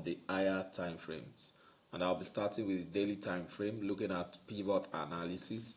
the higher time frames, and I'll be starting with the daily time frame, looking at pivot analysis.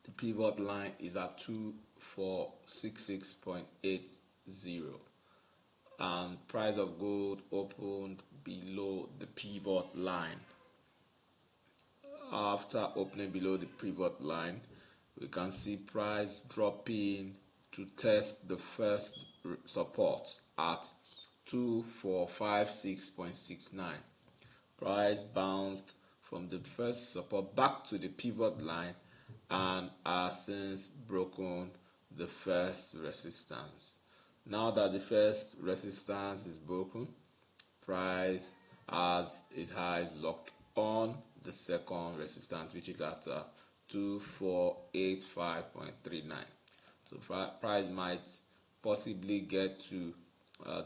The pivot line is at 2466.80, and price of gold opened below the pivot line. After opening below the pivot line, we can see price dropping to test the first support at 2456.69. Price bounced from the first support back to the pivot line and has since broken the first resistance. Now that the first resistance is broken, price has its highs locked on the second resistance, which is at 2485.39. So price might possibly get to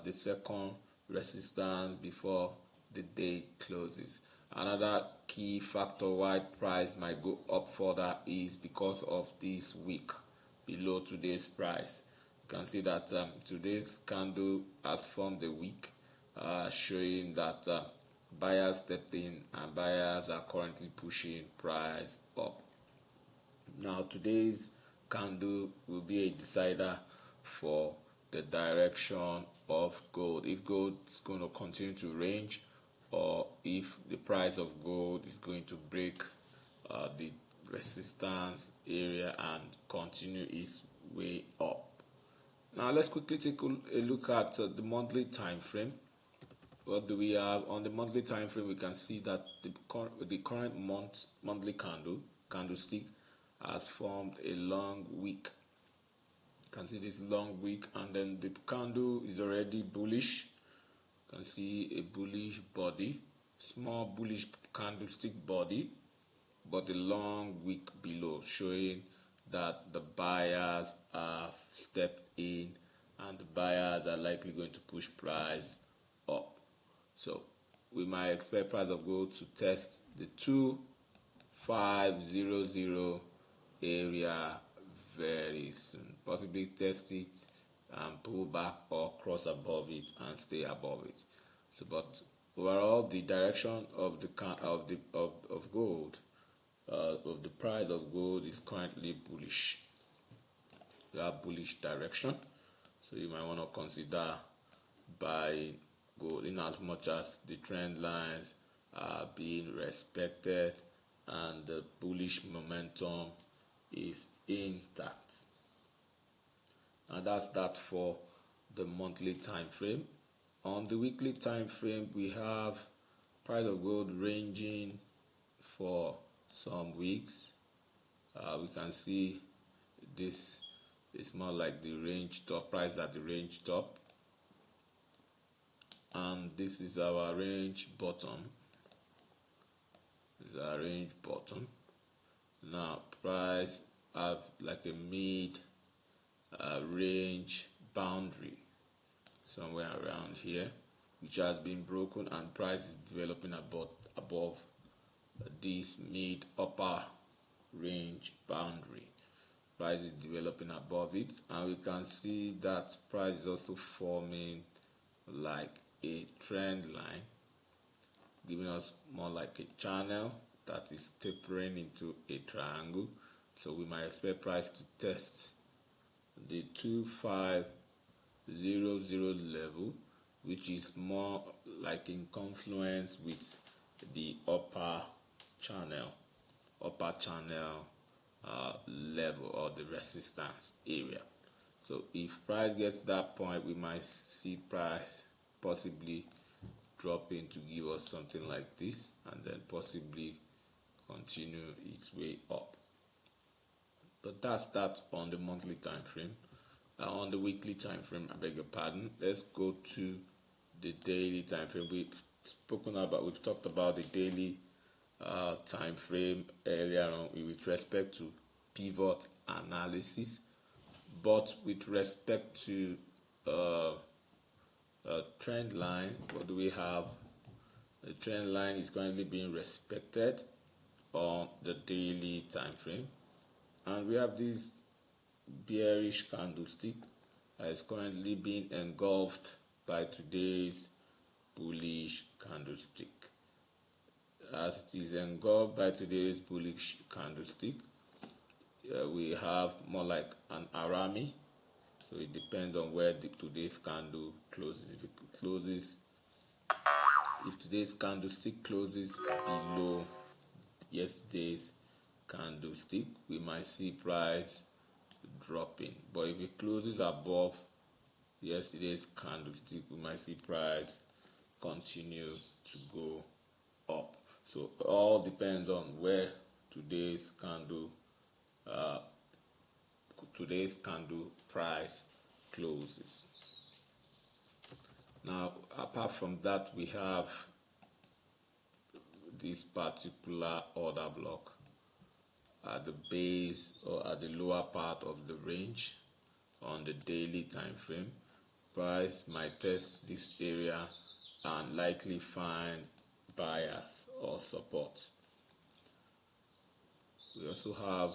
the second resistance before the day closes. Another key factor why price might go up further is because of this wick below today's price. You can see that today's candle has formed a wick, showing that buyers stepped in and buyers are currently pushing price up. Now today's candle will be a decider for the direction of gold, if gold is going to continue to range or if the price of gold is going to break the resistance area and continue its way up. Now let's quickly take a look at the monthly time frame. What do we have on the monthly time frame? We can see that the current monthly candlestick has formed a long wick. You can see this long wick, and then the candle is already bullish. You can see a bullish body, small bullish candlestick body, but a long wick below, showing that the buyers have stepped in and the buyers are likely going to push price up. So we might expect price of gold to test the 2500 area very soon, possibly test it and pull back or cross above it and stay above it. So but overall the direction of the gold, of the price of gold, is currently bullish. We have bullish direction, so you might want to consider buying gold in as much as the trend lines are being respected and the bullish momentum is intact. And that's that for the monthly time frame. On the weekly time frame, we have price of gold ranging for some weeks. We can see this is more like the range top, price at the range top, and this is our range bottom. This is our range bottom. Now price have like a mid range boundary somewhere around here, which has been broken, and price is developing above this mid upper range boundary. Price is developing above it, and we can see that price is also forming like a trend line, giving us more like a channel that is tapering into a triangle. So we might expect price to test the 2500 level, which is more like in confluence with the upper channel level, or the resistance area. So if price gets that point, we might see price possibly dropping to give us something like this, and then possibly continue its way up. But that's that on the monthly time frame. On the weekly time frame, I beg your pardon, let's go to the daily time frame. We've talked about the daily time frame earlier on with respect to pivot analysis, but with respect to trend line, what do we have? The trend line is currently being respected on the daily time frame, and we have this bearish candlestick that is currently being engulfed by today's bullish candlestick. As it is engulfed by today's bullish candlestick, we have more like an arami. So it depends on where today's candle closes. If today's candlestick closes below yesterday's candlestick, we might see price dropping. But if it closes above yesterday's candlestick, we might see price continue to go up. So it all depends on where today's candle price closes. Now, apart from that, we have this particular order block at the base or at the lower part of the range on the daily time frame. Price might test this area and likely find buyers or support. We also have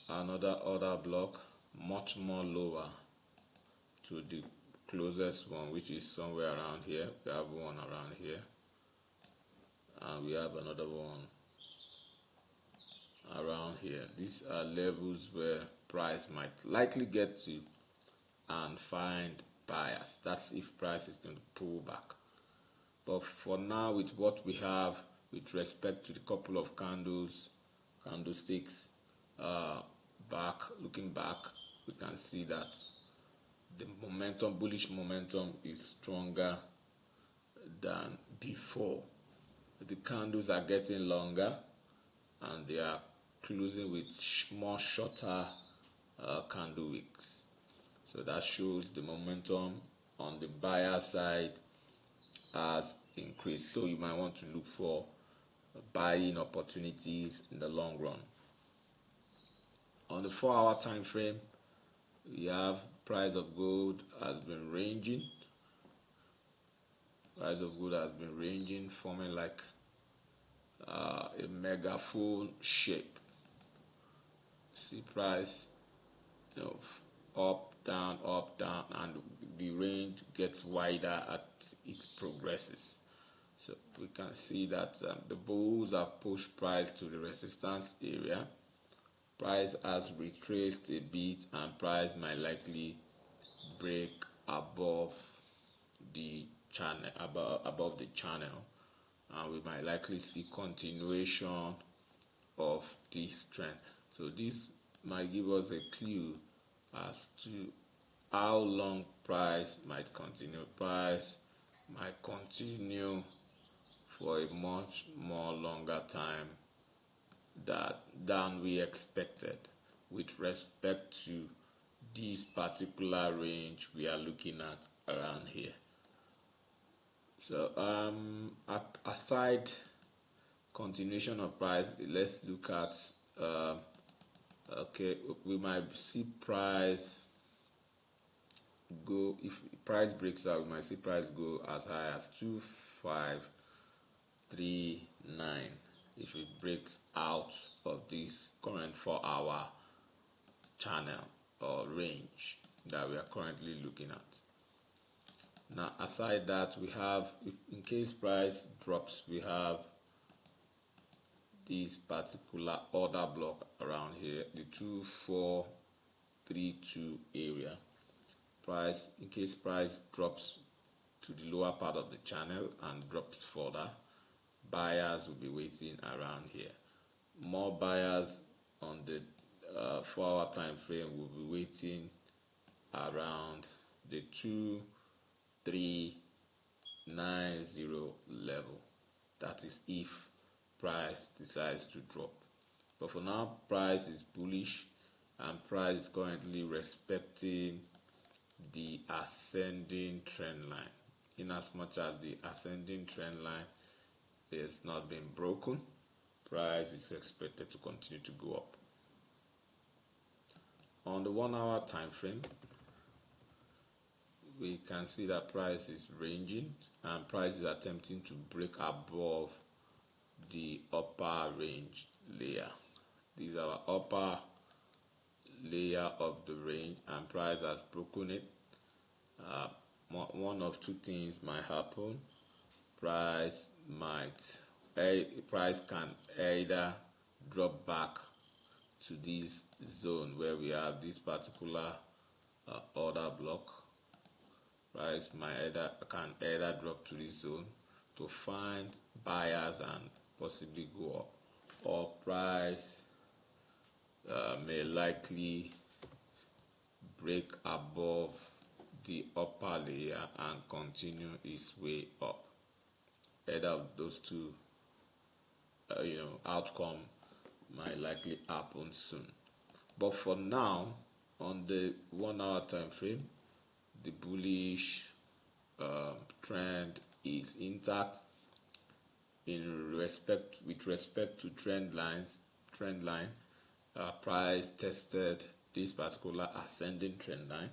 another order block much more lower to the closest one, which is somewhere around here. We have one around here, and we have another one around here. These are levels where price might likely get to and find buyers. That's if price is going to pull back. But for now, with what we have with respect to the couple of candlesticks looking back, we can see that the bullish momentum is stronger than before. The candles are getting longer and they are closing with more shorter candle wicks. So that shows the momentum on the buyer side has increased. So you might want to look for buying opportunities in the long run. On the 4-hour time frame, we have price of gold has been ranging. Price of gold has been ranging, forming like a megaphone shape. See price, up, down, and the range gets wider as it progresses. So we can see that the bulls have pushed price to the resistance area. Price has retraced a bit, and price might likely break above the channel, and we might likely see continuation of this trend. So this might give us a clue as to how long price might continue. Price might continue for a much more longer time than we expected with respect to this particular range we are looking at around here. So aside continuation of price, let's look at we might see price go, if price breaks out, we might see price go as high as 2539 if it breaks out of this current 4-hour channel or range that we are currently looking at. Now, aside that, we have, in case price drops, we have this particular order block around here, the 2432 area. Price, in case price drops to the lower part of the channel and drops further, buyers will be waiting around here. More buyers on the 4-hour time frame will be waiting around the 2390 level. That is if price decides to drop. But for now, price is bullish, and price is currently respecting the ascending trend line. In as much as the ascending trend line has not been broken, price is expected to continue to go up. On the 1-hour time frame, we can see that price is ranging, and price is attempting to break above the upper range layer. These are our upper layer of the range, and price has broken it. One of two things might happen. price can either drop back to this zone where we have this particular order block. Price can either drop to this zone to find buyers and possibly go up, or price may likely break above the upper layer and continue its way up. Either of those two outcome might likely happen soon. But for now, on the 1 hour time frame, the bullish trend is intact with respect to trend line. Price tested this particular ascending trend line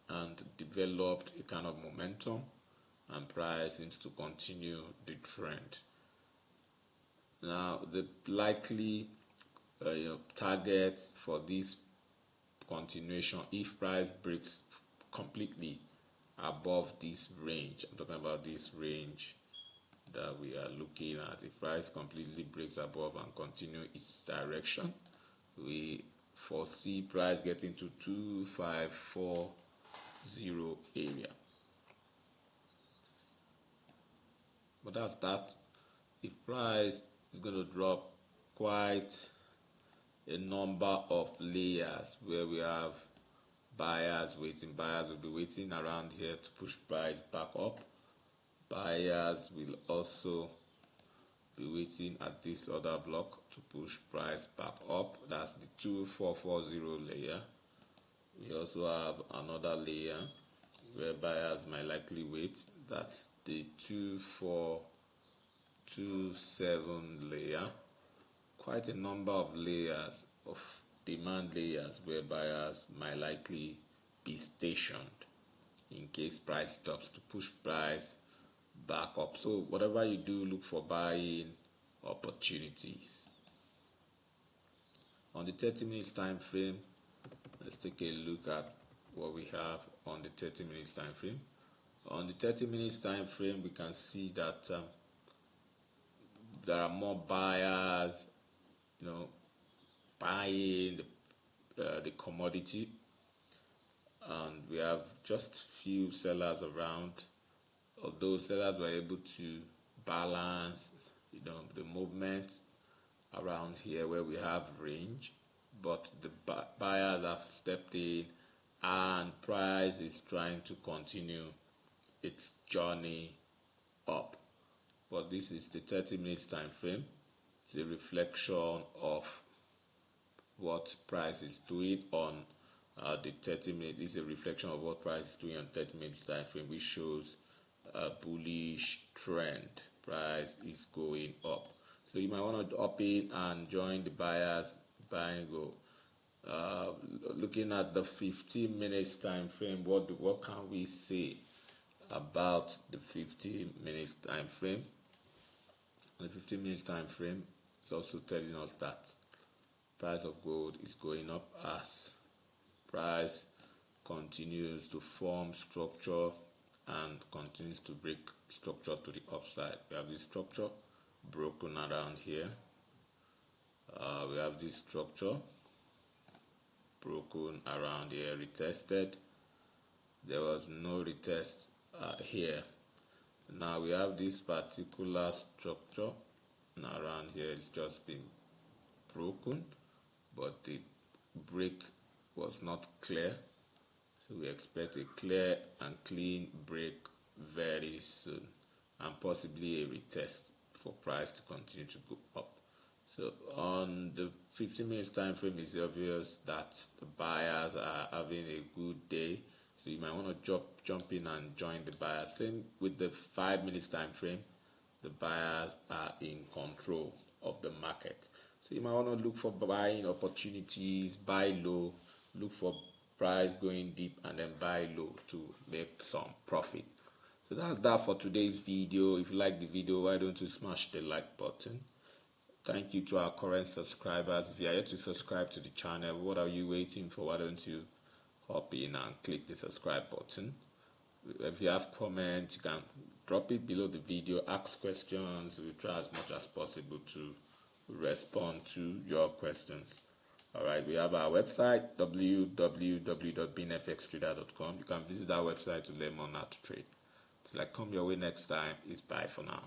and developed a kind of momentum, and price seems to continue the trend. Now the likely target for this continuation, if price breaks completely above this range, I'm talking about this range that we are looking at. If price completely breaks above and continue its direction, we foresee price getting to 2540 area. But that's that. If price is going to drop quite a number of layers where we have buyers waiting, buyers will be waiting around here to push price back up. Buyers will also be waiting at this other block to push price back up. That's the 2440 layer. We also have another layer where buyers might likely wait. That's the 2427 layer. Quite a number of layers of demand layers where buyers might likely be stationed in case price stops to push price back up. So whatever you do, look for buying opportunities. On the 30 minutes time frame, let's take a look at what we have on the 30 minutes time frame. On the 30 minutes time frame, we can see that there are more buyers buying the commodity, and we have just few sellers around. Although sellers were able to balance the movement around here where we have range, but the buyers have stepped in and price is trying to continue its journey up. But this is the 30 minutes time frame. It's a reflection of what price is doing on the 30 minutes. This is a reflection of what price is doing on 30 minutes time frame, which shows a bullish trend. Price is going up. So you might want to up in and join the buyers buy and go. Looking at the 15 minutes time frame, what can we say about the 15 minutes time frame? The 15 minutes time frame is also telling us that price of gold is going up as price continues to form structure and continues to break structure to the upside. We have this structure broken around here. We have this structure broken around here, retested. There was no retest here. Now we have this particular structure around here. It's just been broken, but the break was not clear. So we expect a clear and clean break very soon, and possibly a retest for price to continue to go up. So on the 15 minutes time frame, it's obvious that the buyers are having a good day. So you might want to jump in and join the buyers. Same with the 5 minutes time frame, the buyers are in control of the market. So you might want to look for buying opportunities, buy low, look for price going deep, and then buy low to make some profit. So that's that for today's video. If you like the video, why don't you smash the like button? Thank you to our current subscribers. If you are yet to subscribe to the channel, what are you waiting for? Why don't you hop in and click the subscribe button? If you have comments, you can drop it below the video, ask questions. We'll try as much as possible to respond to your questions. Alright, we have our website, www.beanfxtrader.com. You can visit our website to learn more how to trade. Till I come your way next time, it's bye for now.